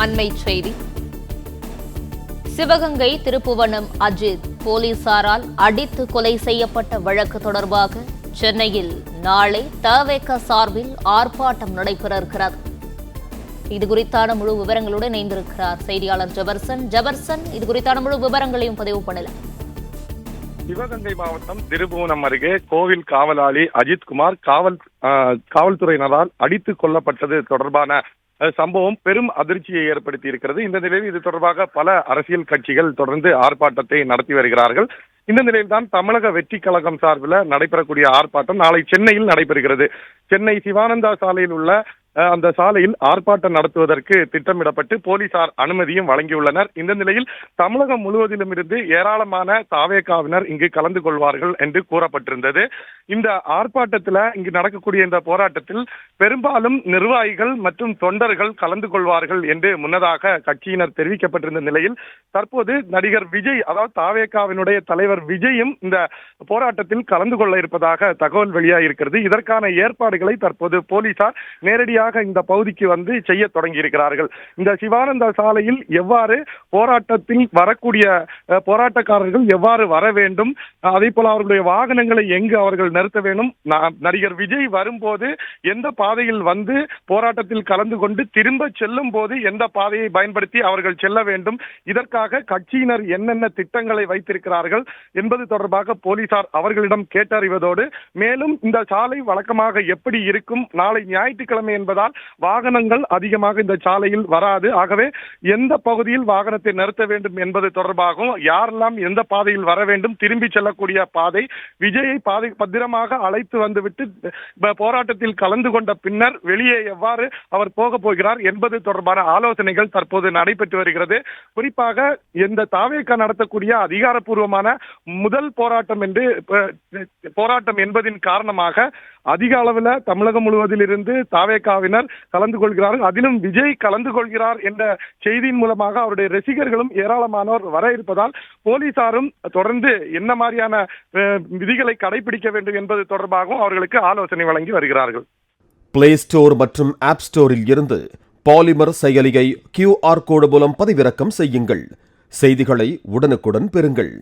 அண்மைச் செய்தி. சிவகங்கை திருப்புவனம் அஜித் போலீசாரால் அடித்து கொலை செய்யப்பட்ட வழக்கு தொடர்பாக சென்னையில் நாளை தவேக சார்பில் ஆர்ப்பாட்டம் நடைபெற இருக்கிறது. இதுகுறித்தான முழு விவரங்களுடன் இணைந்திருக்கிறார் செய்தியாளர் ஜெபர்சன். இதுகுறித்தான முழு விவரங்களையும் பதிவு பண்ணலாம். சிவகங்கை மாவட்டம் திருப்புவனம் அருகே கோவில் காவலாளி அஜித்குமார் காவல்துறையினரால் அடித்து கொல்லப்பட்டது தொடர்பான சம்பவம் பெரும் அதிர்ச்சியை ஏற்படுத்தி இருக்கிறது. இந்த நிலையில் இது தொடர்பாக பல அரசியல் கட்சிகள் தொடர்ந்து ஆர்ப்பாட்டத்தை நடத்தி வருகிறார்கள். இந்த நிலையில்தான் தமிழக வெற்றி கழகம் சார்பில் நடைபெறக்கூடிய ஆர்ப்பாட்டம் நாளை சென்னையில் நடைபெறுகிறது. சென்னை சிவானந்தா சாலையில் உள்ள அந்த சாலையில் ஆர்ப்பாட்டம் நடத்துவதற்கு திட்டமிடப்பட்டு போலீசார் அனுமதியும் வழங்கியுள்ளனர். இந்த நிலையில் தமிழகம் முழுவதிலும் இருந்து ஏராளமான தவேகாவினர் இங்கு கலந்து கொள்வார்கள் என்று கூறப்பட்டிருந்தது. இந்த ஆர்ப்பாட்டத்தில் இங்கு நடக்கக்கூடிய இந்த போராட்டத்தில் பெரும்பாலும் நிர்வாகிகள் மற்றும் தொண்டர்கள் கலந்து கொள்வார்கள் என்று முன்னதாக கட்சியினர் தெரிவிக்கப்பட்டிருந்த நிலையில் தற்போது நடிகர் விஜய், அதாவது தவேகாவினுடைய தலைவர் விஜயும் இந்த போராட்டத்தில் கலந்து கொள்ள இருப்பதாக தகவல் வெளியாக இருக்கிறது. இதற்கான ஏற்பாடுகளை தற்போது போலீசார் நேரடியாக இந்த பகுதிக்கு வந்து செய்ய தொடங்கி இருக்கிறார்கள். இந்த சிவானந்தா சாலையில் எவ்வாறு போராட்டத்தில் வரக்கூடிய போராட்டக்காரர்கள் எவ்வாறு வர வேண்டும், அதே போல அவர்களுடைய வாகனங்களை எங்கு அவர்கள் நிறுத்த வேண்டும், நடிகர் விஜய் வரும்போது எந்த பாதையில் வந்து போராட்டத்தில் கலந்து கொண்டு திரும்ப செல்லும் போது எந்த பாதையை பயன்படுத்தி அவர்கள் செல்ல வேண்டும், இதற்காக கட்சியினர் என்னென்ன திட்டங்களை வைத்திருக்கிறார்கள் என்பது தொடர்பாக போலீசார் அவர்களிடம் கேட்டறிவதோடு மேலும் இந்த சாலை வழக்கமாக எப்படி இருக்கும், நாளை ஞாயிற்றுக்கிழமை என்பதால் வாகனங்கள் அதிகமாக இந்த சாலையில் வராது, ஆகவே எந்த பகுதியில் வாகனத்தை நிறுத்த வேண்டும் என்பது தொடர்பாகவும் யாரெல்லாம் எந்த பாதையில் வர வேண்டும், திரும்பி செல்லக்கூடிய பாதை, விஜயை பத்திரமாக அழைத்து வந்துவிட்டு போராட்டத்தில் கலந்து கொண்ட பின்னர் வெளியே எவ்வாறு அவர் போக போகிறார் என்பது தொடர்பான ஆலோசனைகள் தற்போது நடைபெற்று வருகிறது. குறிப்பாக இந்த தவேகா நடத்தக்கூடிய அதிகாரப்பூர்வமான முதல் போராட்டம் என்பதின் காரணமாக அதிக அளவில் தமிழகம் முழுவதில் இருந்து தவேகாவினர் கலந்து கொள்கிறார்கள். அதிலும் விஜய் கலந்து கொள்கிறார் என்ற செய்தியின் மூலமாக அவருடைய ரசிகர்களும் ஏராளமானோர் வர இருப்பதால் போலீசாரும் தொடர்ந்து என்ன மாதிரியான விதிகளை கடைபிடிக்க வேண்டும் என்பது தொடர்பாகவும் அவர்களுக்கு ஆலோசனை வழங்கி வருகிறார்கள். பிளே ஸ்டோர் மற்றும் ஆப் ஸ்டோரில் இருந்து பாலிமர் செயலியை QR கோடு மூலம் பதிவிறக்கம் செய்யுங்கள். செய்திகளை உடனுக்குடன் பெறுங்கள்.